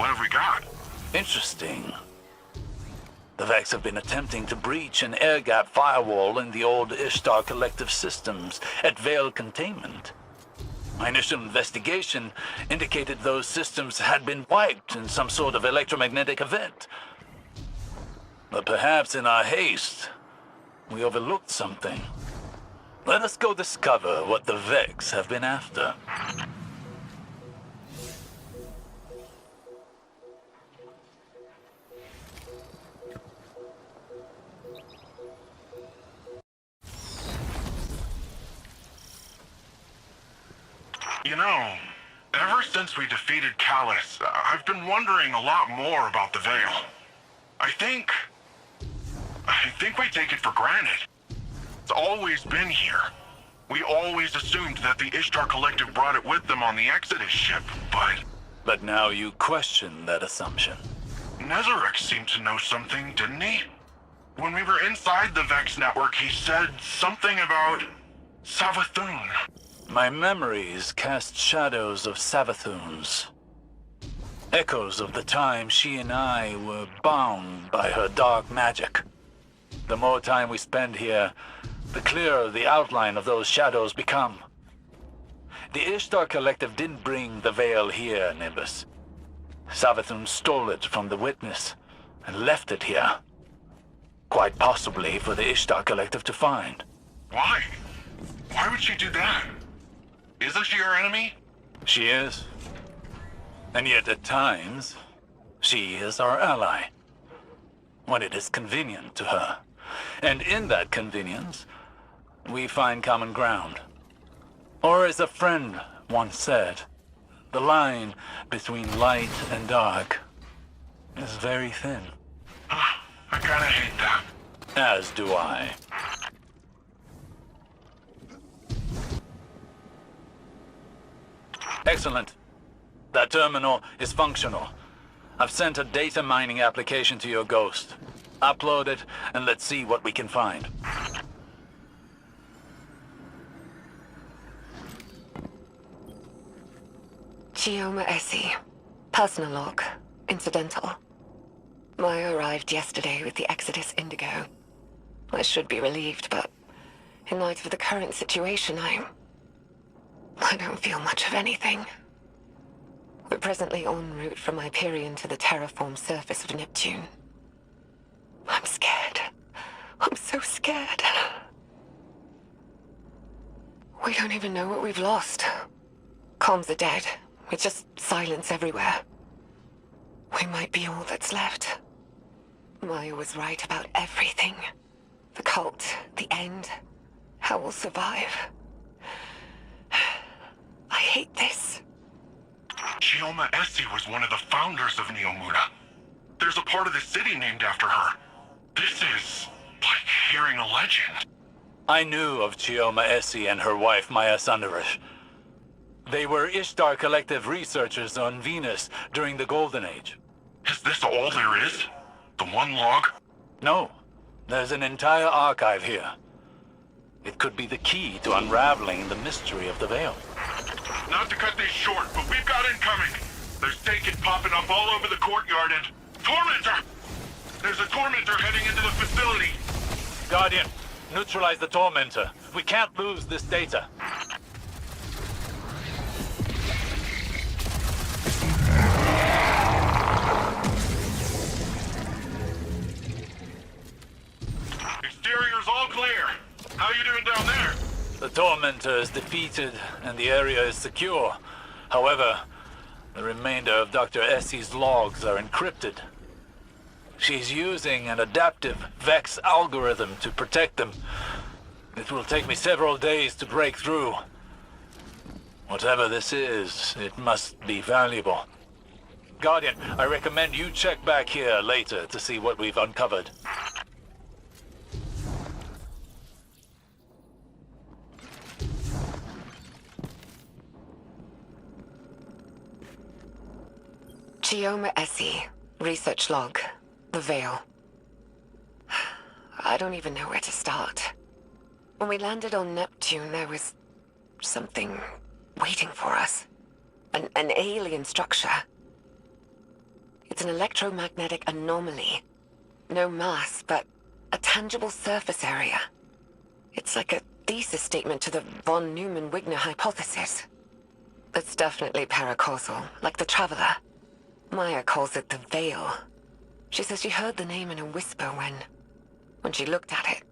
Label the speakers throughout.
Speaker 1: What have we got?
Speaker 2: Interesting. The Vex have been attempting to breach an air gap firewall in the old Ishtar Collective systems at Vale Containment. My initial investigation indicated those systems had been wiped in some sort of electromagnetic event. But perhaps in our haste, we overlooked something. Let us go discover what the Vex have been after.
Speaker 1: You know, ever since we defeated Callus, I've been wondering a lot more about the Veil. I think we take it for granted. It's always been here. We always assumed that the Ishtar Collective brought it with them on the Exodus ship, but...
Speaker 2: But now you question that assumption.
Speaker 1: Nezarek seemed to know something, didn't he? When we were inside the Vex network, he said something about Savathun.
Speaker 2: My memories cast shadows of Savathuns. Echoes of the time she and I were bound by her dark magic. The more time we spend here, the clearer the outline of those shadows become. The Ishtar Collective didn't bring the Veil here, Nimbus. Savathun stole it from the Witness and left it here. Quite possibly for the Ishtar Collective to find.
Speaker 1: Why? Why would she do that? Isn't she our enemy?
Speaker 2: She is. And yet at times, she is our ally. When it is convenient to her. And in that convenience, we find common ground. Or as a friend once said, the line between light and dark is very thin.
Speaker 1: I kinda hate that.
Speaker 2: As do I. Excellent. That terminal is functional. I've sent a data mining application to your Ghost. Upload it, and let's see what we can find.
Speaker 3: Chioma Essie. Personal log. Incidental. Maya arrived yesterday with the Exodus Indigo. I should be relieved, but in light of the current situation, I don't feel much of anything. We're presently en route from Hyperion to the terraformed surface of Neptune. I'm scared. I'm so scared. We don't even know what we've lost. Comms are dead. It's just silence everywhere. We might be all that's left. Maya was right about everything. The cult, the end, how we'll survive. I hate this.
Speaker 1: Chioma Essie was one of the founders of Neomuna. There's a part of the city named after her. This is like hearing a legend.
Speaker 2: I knew of Chioma Essie and her wife, Maya Sundarish. They were Ishtar Collective researchers on Venus during the Golden Age.
Speaker 1: Is this all there is? The one log?
Speaker 2: No, there's an entire archive here. It could be the key to unraveling the mystery of the Veil.
Speaker 1: Not to cut this short, but we've got incoming. There's Taken popping up all over the courtyard and... Tormentor! There's a Tormentor heading into the facility.
Speaker 2: Guardian, neutralize the Tormentor. We can't lose this data.
Speaker 1: Exterior's all clear. How you doing down there?
Speaker 2: The Tormentor is defeated and the area is secure. However, the remainder of Dr. Essie's logs are encrypted. She's using an adaptive Vex algorithm to protect them. It will take me several days to break through. Whatever this is, it must be valuable. Guardian, I recommend you check back here later to see what we've uncovered.
Speaker 3: Chioma Essie. Research log. The Veil. I don't even know where to start. When we landed on Neptune, there was something waiting for us. An alien structure. It's an electromagnetic anomaly. No mass, but a tangible surface area. It's like a thesis statement to the von Neumann-Wigner hypothesis. It's definitely paracausal, like the Traveler. Maya calls it the Veil. She says she heard the name in a whisper when she looked at it.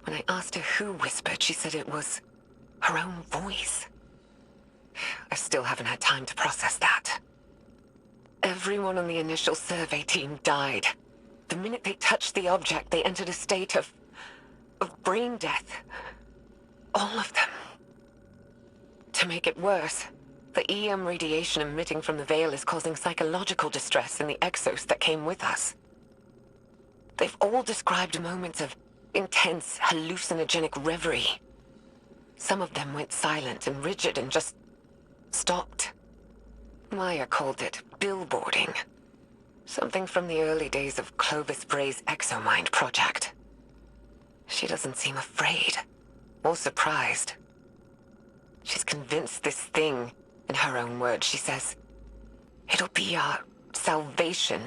Speaker 3: When I asked her who whispered, she said it was her own voice. I still haven't had time to process that. Everyone on the initial survey team died. The minute they touched the object, they entered a state of brain death. All of them. To make it worse, the EM radiation emitting from the Veil is causing psychological distress in the exos that came with us. They've all described moments of intense, hallucinogenic reverie. Some of them went silent and rigid and just stopped. Maya called it billboarding. Something from the early days of Clovis Bray's Exomind project. She doesn't seem afraid or surprised. She's convinced this thing, in her own words, she says, it'll be our salvation.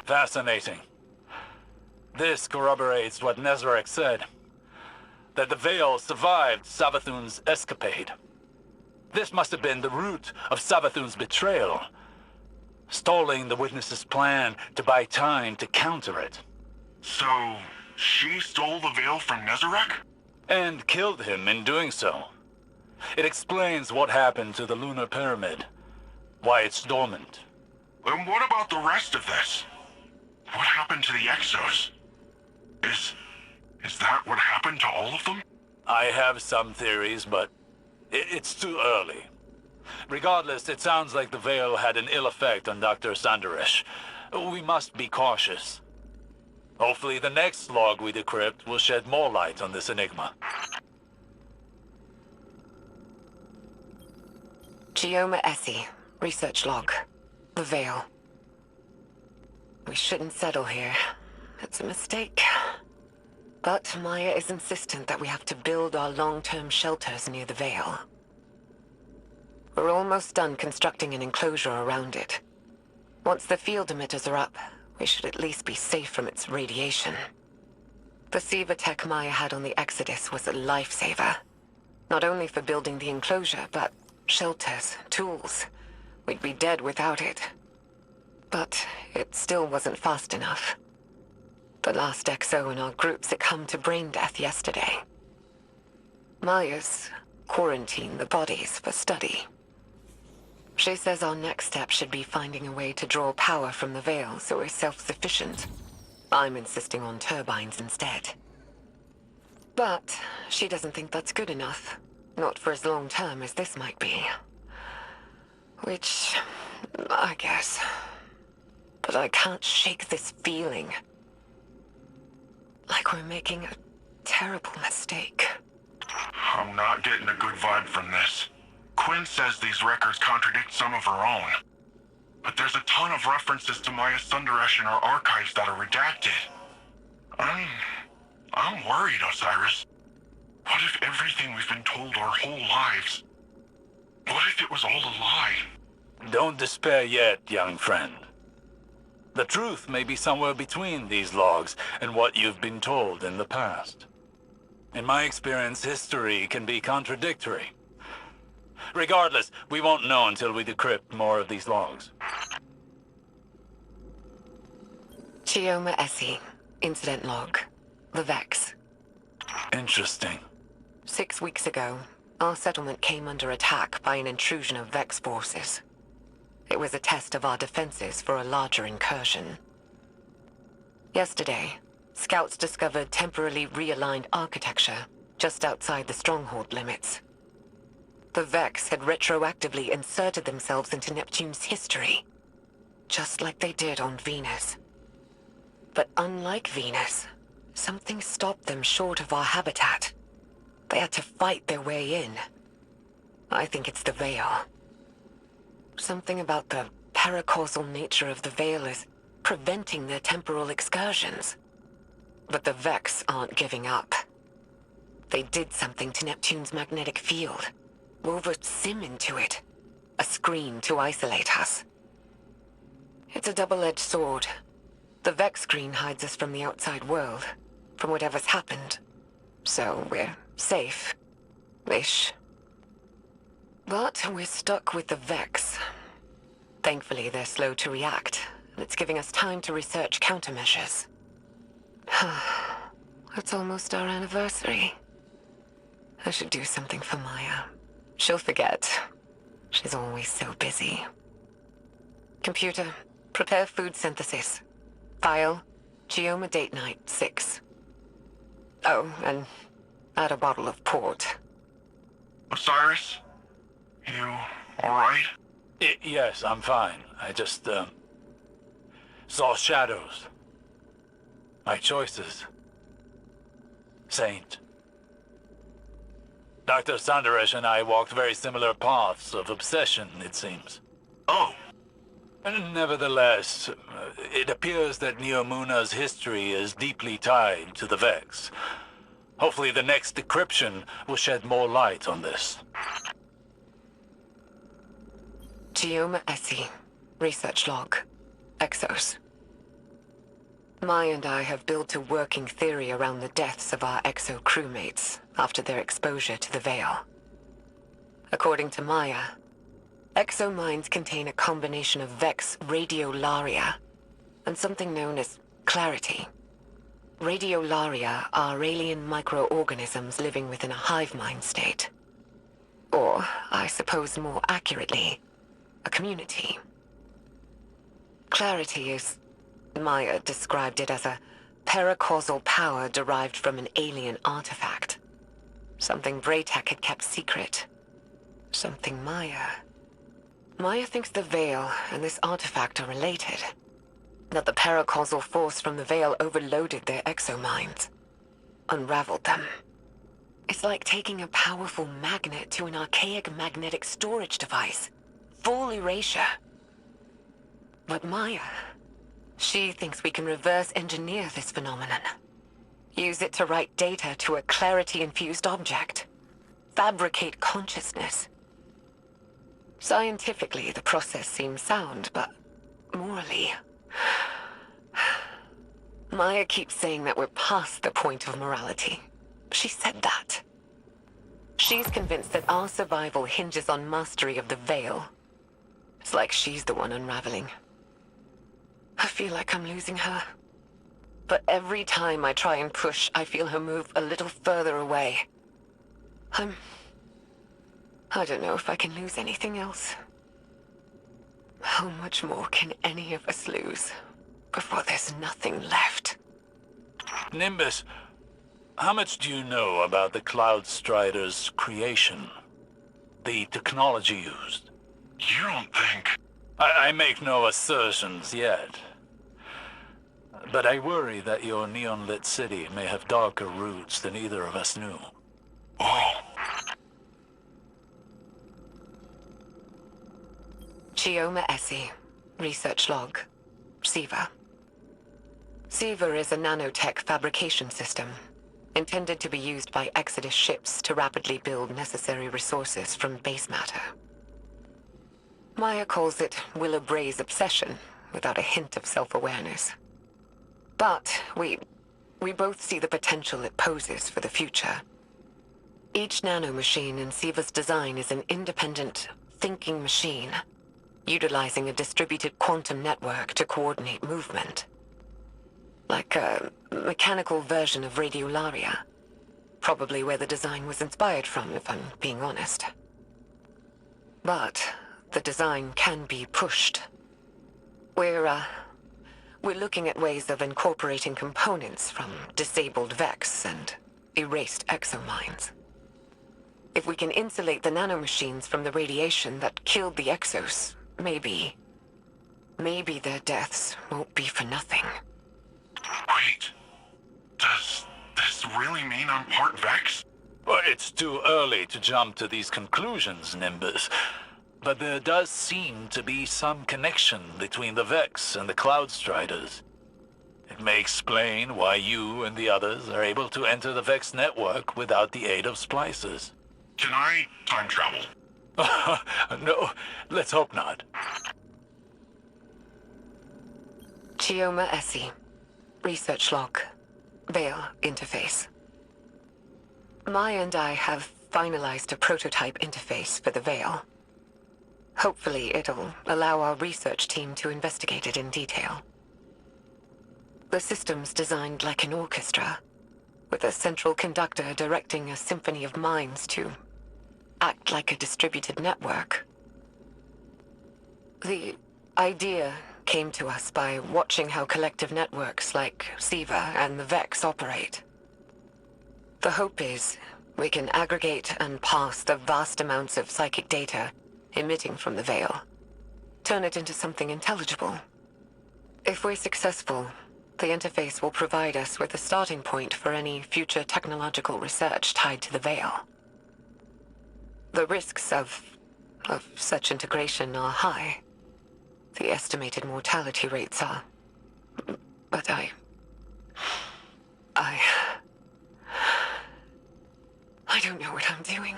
Speaker 2: Fascinating. This corroborates what Nezarek said, that the Veil survived Savathun's escapade. This must have been the root of Savathun's betrayal, stalling the witness's plan to buy time to counter it.
Speaker 1: So, she stole the Veil from Nezarek?
Speaker 2: And killed him in doing so. It explains what happened to the lunar pyramid, why it's dormant.
Speaker 1: And what about the rest of this? What happened to the Exos? Is that what happened to all of them?
Speaker 2: I have some theories, but it's too early. Regardless, it sounds like the Veil had an ill effect on Dr. Sanderesh. We must be cautious. Hopefully the next log we decrypt will shed more light on this enigma.
Speaker 3: Gioma Essie, research log. The Veil. We shouldn't settle here. It's a mistake. But Maya is insistent that we have to build our long-term shelters near the Veil. We're almost done constructing an enclosure around it. Once the field emitters are up, we should at least be safe from its radiation. The Siva tech Maya had on the Exodus was a lifesaver. Not only for building the enclosure, but shelters, tools. We'd be dead without it. But it still wasn't fast enough. The last XO in our group succumbed to brain death yesterday. Maya's quarantined the bodies for study. She says our next step should be finding a way to draw power from the Veil so we're self-sufficient. I'm insisting on turbines instead. But she doesn't think that's good enough. Not for as long-term as this might be. Which, I guess. But I can't shake this feeling. Like we're making a terrible mistake.
Speaker 1: I'm not getting a good vibe from this. Quinn says these records contradict some of her own. But there's a ton of references to Maya Sundaresh in our archives that are redacted. I'm worried, Osiris. What if everything we've been told our whole lives? What if it was all a lie?
Speaker 2: Don't despair yet, young friend. The truth may be somewhere between these logs and what you've been told in the past. In my experience, history can be contradictory. Regardless, we won't know until we decrypt more of these logs.
Speaker 3: Gioma Essie, incident log. The Vex.
Speaker 2: Interesting.
Speaker 3: 6 weeks ago, our settlement came under attack by an intrusion of Vex forces. It was a test of our defenses for a larger incursion. Yesterday, scouts discovered temporarily realigned architecture just outside the stronghold limits. The Vex had retroactively inserted themselves into Neptune's history, just like they did on Venus. But unlike Venus, something stopped them short of our habitat. They had to fight their way in. I think it's the Veil. Something about the paracausal nature of the Veil is preventing their temporal excursions. But the Vex aren't giving up. They did something to Neptune's magnetic field. Wove a sim into it. A screen to isolate us. It's a double-edged sword. The Vex screen hides us from the outside world, from whatever's happened. So we're safe. Ish. But we're stuck with the Vex. Thankfully, they're slow to react, and it's giving us time to research countermeasures. It's almost our anniversary. I should do something for Maya. She'll forget. She's always so busy. Computer, prepare food synthesis. File, Geoma date night 6. Oh, and add a bottle of port.
Speaker 1: Osiris? You alright?
Speaker 2: Yes, I'm fine. I just, saw shadows. My choices. Saint. Dr. Sandaresh and I walked very similar paths of obsession, it seems.
Speaker 1: Oh,
Speaker 2: Nevertheless, it appears that Neomuna's history is deeply tied to the Vex. Hopefully the next decryption will shed more light on this.
Speaker 3: Geoma Essie. Research log. Exos. Maya and I have built a working theory around the deaths of our Exo crewmates after their exposure to the Veil. According to Maya, Exo minds contain a combination of Vex radiolaria and something known as clarity. Radiolaria are alien microorganisms living within a hive mind state. Or, I suppose more accurately, a community. Clarity is... Maya described it as a paracausal power derived from an alien artifact. Something Braytech had kept secret. Something Maya... Maya thinks the Veil and this artifact are related. That the paracausal force from the Veil overloaded their exominds. Unraveled them. It's like taking a powerful magnet to an archaic magnetic storage device. Full erasure. But Maya... she thinks we can reverse engineer this phenomenon. Use it to write data to a clarity-infused object. Fabricate consciousness. Scientifically, the process seems sound, but morally... Maya keeps saying that we're past the point of morality. She said that. She's convinced that our survival hinges on mastery of the Veil. It's like she's the one unraveling. I feel like I'm losing her. But every time I try and push, I feel her move a little further away. I don't know if I can lose anything else. How much more can any of us lose before there's nothing left?
Speaker 2: Nimbus, how much do you know about the Cloud Strider's creation? The technology used?
Speaker 1: you don't think...
Speaker 2: I make no assertions yet. But I worry that your neon-lit city may have darker roots than either of us knew.
Speaker 1: Oh,
Speaker 3: Geoma Essie. Research log. SIVA. SIVA is a nanotech fabrication system, intended to be used by Exodus ships to rapidly build necessary resources from base matter. Maya calls it Willa Bray's obsession, without a hint of self-awareness. But we both see the potential it poses for the future. Each nanomachine in SIVA's design is an independent, thinking machine, utilizing a distributed quantum network to coordinate movement. Like a mechanical version of radiolaria. Probably where the design was inspired from, if I'm being honest. But the design can be pushed. We're looking at ways of incorporating components from disabled Vex and erased exominds. If we can insulate the nanomachines from the radiation that killed the Exos, maybe their deaths won't be for nothing.
Speaker 1: wait. Does this really mean I'm part Vex?
Speaker 2: Well, it's too early to jump to these conclusions, Nimbus. But there does seem to be some connection between the Vex and the Cloud Striders. It may explain why you and the others are able to enter the Vex network without the aid of splicers.
Speaker 1: Can I time travel?
Speaker 2: No, let's hope not.
Speaker 3: Chioma Essie. Research log. Veil interface. Maya and I have finalized a prototype interface for the Veil. Hopefully it'll allow our research team to investigate it in detail. The system's designed like an orchestra, with a central conductor directing a symphony of minds to act like a distributed network. The idea came to us by watching how collective networks like SIVA and the Vex operate. The hope is we can aggregate and parse the vast amounts of psychic data emitting from the Veil, turn it into something intelligible. If we're successful, the interface will provide us with a starting point for any future technological research tied to the Veil. The risks of such integration are high. The estimated mortality rates are... But I don't know what I'm doing.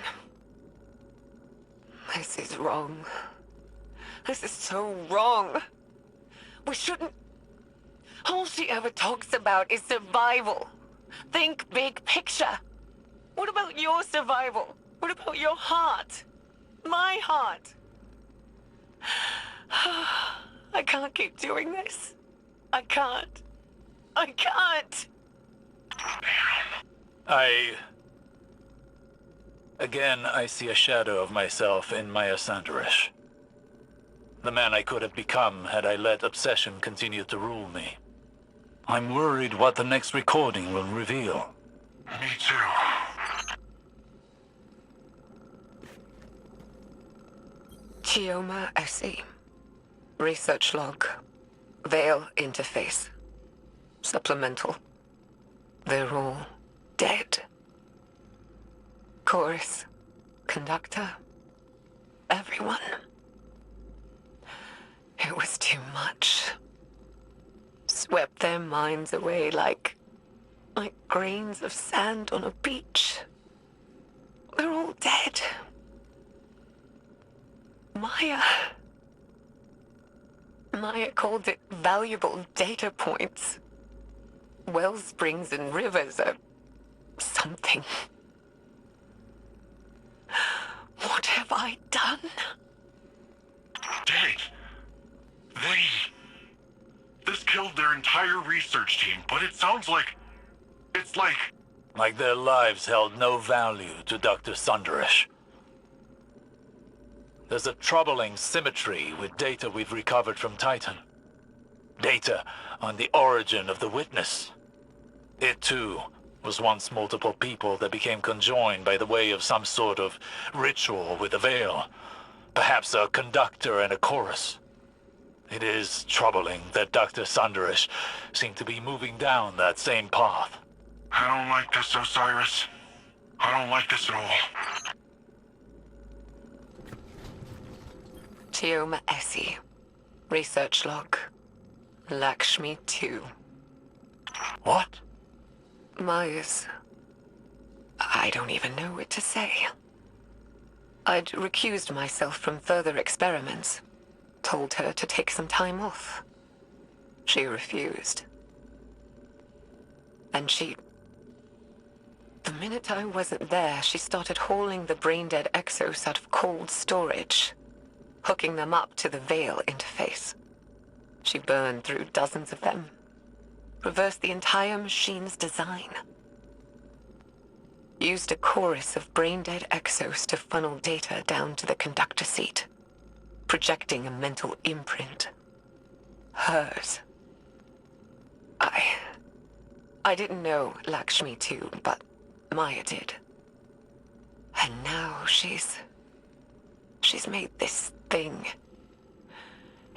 Speaker 3: This is wrong. This is so wrong. We shouldn't... All she ever talks about is survival. Think big picture. What about your survival? What about your heart? My heart? I can't keep doing this. I can't. I can't.
Speaker 2: Again, I see a shadow of myself in Maya Sanderish. The man I could have become had I let obsession continue to rule me. I'm worried what the next recording will reveal.
Speaker 1: Me too.
Speaker 3: Chioma Essie. Research log. Veil interface. Supplemental. They're all dead. Chorus. Conductor. Everyone. It was too much. Swept their minds away like grains of sand on a beach. They're all dead. Maya called it valuable data points. Wellsprings and rivers are something. What have I done?
Speaker 1: Dead. This killed their entire research team, but it sounds like... It's like...
Speaker 2: Like their lives held no value to Dr. Sanderish. There's a troubling symmetry with data we've recovered from Titan. Data on the origin of the Witness. It, too, was once multiple people that became conjoined by the way of some sort of ritual with a veil. Perhaps a conductor and a chorus. It is troubling that Dr. Sanderish seemed to be moving down that same path.
Speaker 1: I don't like this, Osiris. I don't like this at all.
Speaker 3: Chioma Essie. Research log. Lakshmi 2.
Speaker 2: What?
Speaker 3: Maya's... I don't even know what to say. I'd recused myself from further experiments. Told her to take some time off. She refused. And the minute I wasn't there, she started hauling the brain-dead exos out of cold storage, hooking them up to the Veil interface. She burned through dozens of them, reversed the entire machine's design. Used a chorus of brain-dead exos to funnel data down to the conductor seat, projecting a mental imprint. Hers. I didn't know Lakshmi 2, but Maya did. And now she's made this thing.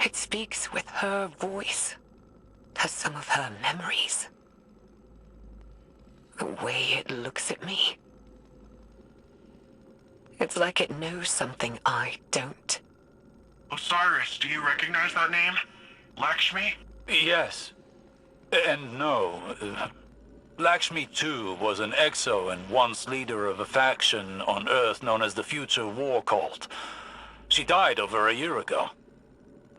Speaker 3: It speaks with her voice, has some of her memories. The way it looks at me. It's like it knows something I don't.
Speaker 1: Osiris, do you recognize that name? Lakshmi?
Speaker 2: Yes. And no. Lakshmi, too, was an exo and once leader of a faction on Earth known as the Future War Cult. She died over a year ago.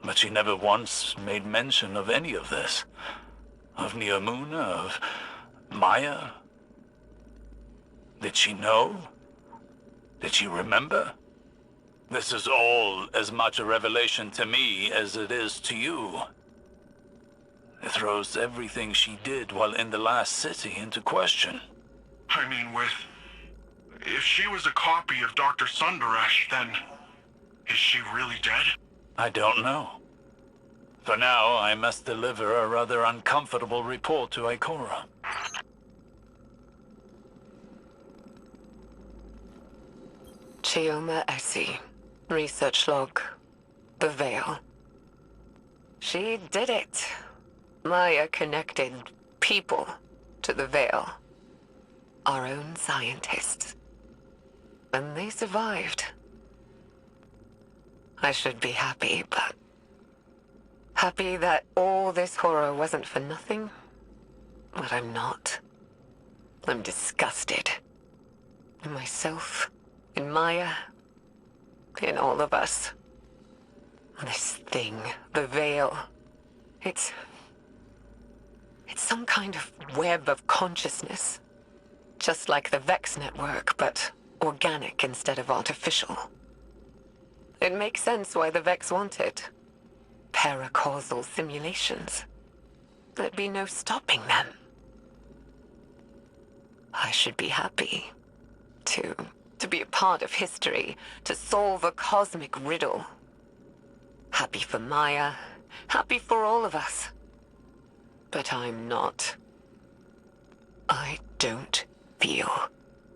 Speaker 2: But she never once made mention of any of this. Of Neomuna, of Maya. Did she know? Did she remember? This is all as much a revelation to me as it is to you. It throws everything she did while in the last city into question.
Speaker 1: I mean, if she was a copy of Dr. Sundaresh, then is she really dead?
Speaker 2: I don't know. For now, I must deliver a rather uncomfortable report to Ikora.
Speaker 3: Chioma Essie. Research log. The Veil. She did it. Maya connected people to the Veil. Our own scientists. And they survived. I should be happy, but... happy that all this horror wasn't for nothing? But I'm not. I'm disgusted. In myself, in Maya, in all of us. This thing, the Veil, it's some kind of web of consciousness. Just like the Vex network, but organic instead of artificial. It makes sense why the Vex want it. Paracausal simulations. There'd be no stopping them. I should be happy. To be a part of history, to solve a cosmic riddle. Happy for Maya, happy for all of us. But I'm not. I don't feel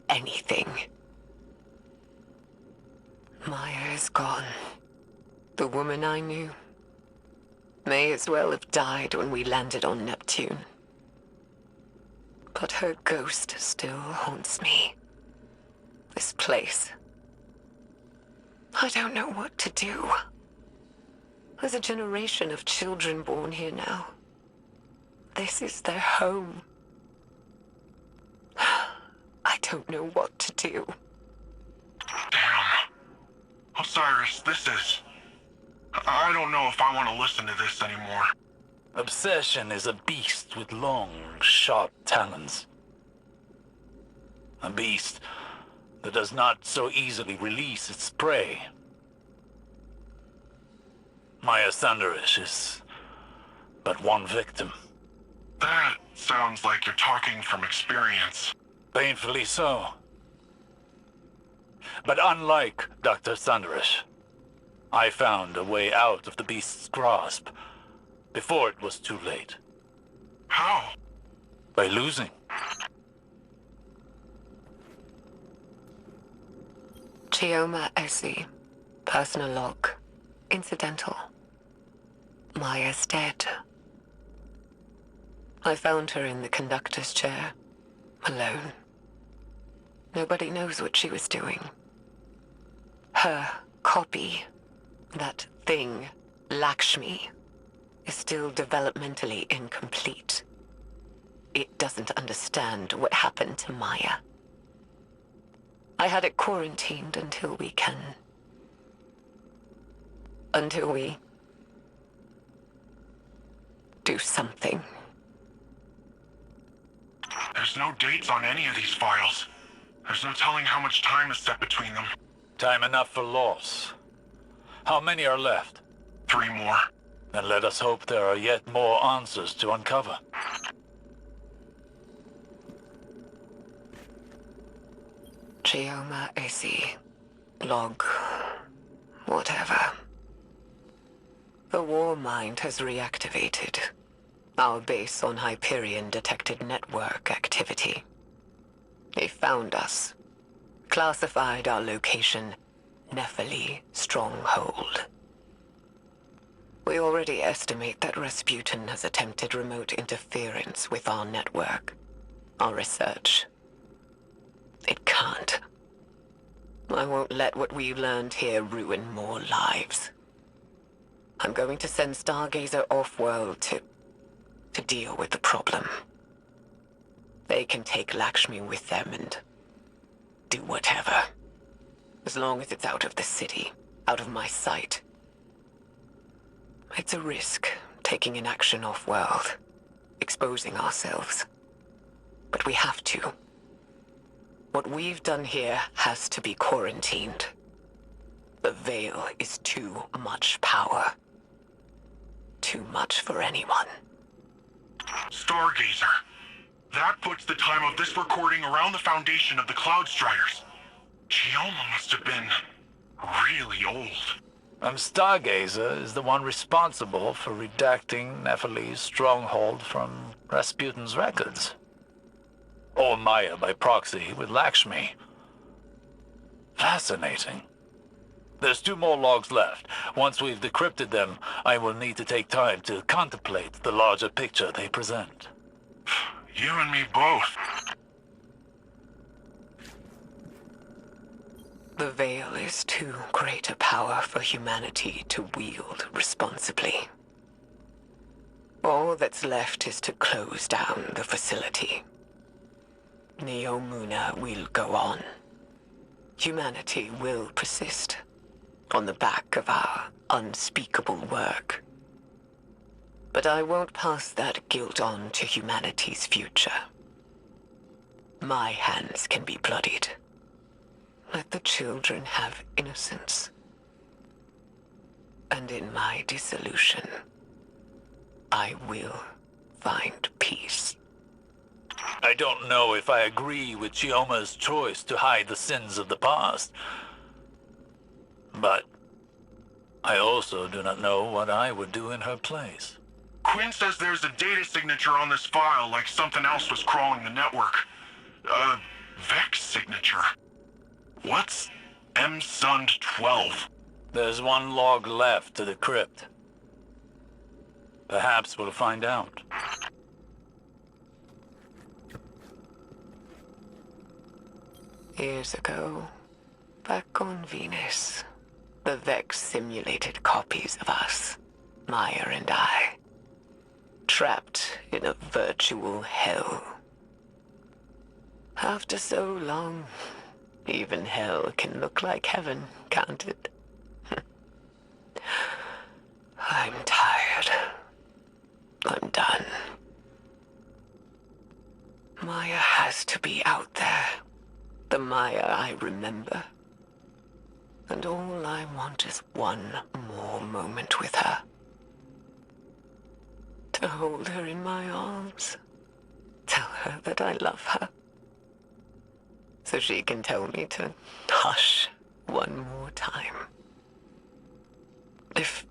Speaker 3: anything. Maya is gone. The woman I knew may as well have died when we landed on Neptune. But her ghost still haunts me. This place. I don't know what to do. There's a generation of children born here now. This is their home. I don't know what to do.
Speaker 1: Damn. Osiris, this is... I don't know if I want to listen to this anymore.
Speaker 2: Obsession is a beast with long, sharp talons. A beast that does not so easily release its prey. Maya Sundaresh is but one victim.
Speaker 1: That sounds like you're talking from experience.
Speaker 2: Painfully so. But unlike Dr. Sundaresh, I found a way out of the beast's grasp before it was too late.
Speaker 1: How?
Speaker 2: By losing.
Speaker 3: Chioma Essie. Personal log. Incidental. Maya's dead. I found her in the conductor's chair. Alone. Nobody knows what she was doing. Her copy, that thing, Lakshmi, is still developmentally incomplete. It doesn't understand what happened to Maya. I had it quarantined until we do something.
Speaker 1: There's no dates on any of these files. There's no telling how much time is set between them.
Speaker 2: Time enough for loss. How many are left?
Speaker 1: 3 more.
Speaker 2: Then let us hope there are yet more answers to uncover.
Speaker 3: Chioma Essie. Log. Whatever. The war mind has reactivated. Our base on Hyperion detected network activity. They found us. Classified our location, Nephili Stronghold. We already estimate that Rasputin has attempted remote interference with our network, our research. It can't. I won't let what we learned here ruin more lives. I'm going to send Stargazer off-world to deal with the problem. They can take Lakshmi with them and do whatever. As long as it's out of the city, out of my sight. It's a risk, taking an action off-world, exposing ourselves. But we have to. What we've done here has to be quarantined. The Veil is too much power. Too much for anyone.
Speaker 1: Stargazer. That puts the time of this recording around the foundation of the Cloud Striders. Chioma must have been really old.
Speaker 2: Stargazer is the one responsible for redacting Nephili's stronghold from Rasputin's records. Or Maya by proxy with Lakshmi. Fascinating. There's 2 more logs left. Once we've decrypted them, I will need to take time to contemplate the larger picture they present.
Speaker 1: You and me both.
Speaker 3: The Veil is too great a power for humanity to wield responsibly. All that's left is to close down the facility. Neomuna will go on. Humanity will persist. On the back of our unspeakable work. But I won't pass that guilt on to humanity's future. My hands can be bloodied. Let the children have innocence. And in my dissolution, I will find peace.
Speaker 2: I don't know if I agree with Chioma's choice to hide the sins of the past. But I also do not know what I would do in her place.
Speaker 1: Quinn says there's a data signature on this file, like something else was crawling the network. Vex signature. What's MSUND 12?
Speaker 2: There's 1 log left to decrypt. Perhaps we'll find out.
Speaker 3: Years ago, back on Venus, the Vex simulated copies of us, Maya and I, trapped in a virtual hell. After so long, even hell can look like heaven, can't it? I'm tired. I'm done. Maya has to be out there. The Maya I remember. And all I want is 1 more moment with her. To hold her in my arms. Tell her that I love her. So she can tell me to hush 1 more time. If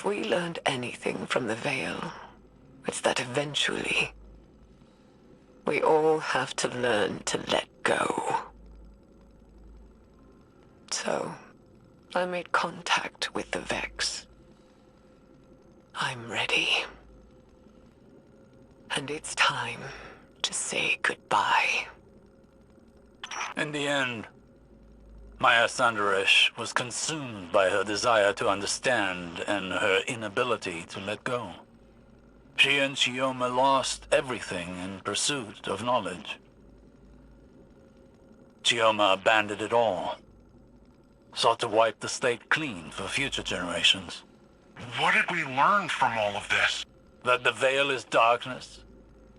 Speaker 3: we learned anything from the Veil, it's that eventually we all have to learn to let go. So, I made contact with the Vex. I'm ready. And it's time to say goodbye.
Speaker 2: In the end, Maya Sandaresh was consumed by her desire to understand and her inability to let go. She and Chioma lost everything in pursuit of knowledge. Chioma abandoned it all, sought to wipe the slate clean for future generations.
Speaker 1: What did we learn from all of this?
Speaker 2: That the Veil is darkness,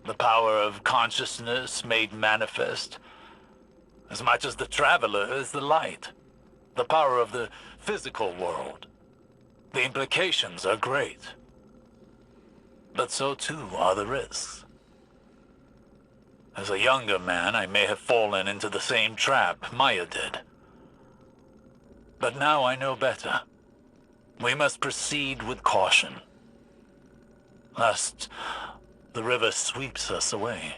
Speaker 2: the power of consciousness made manifest, as much as the Traveler is the light, the power of the physical world. The implications are great. But so too are the risks. As a younger man, I may have fallen into the same trap Maya did. But now I know better. We must proceed with caution, lest the river sweeps us away.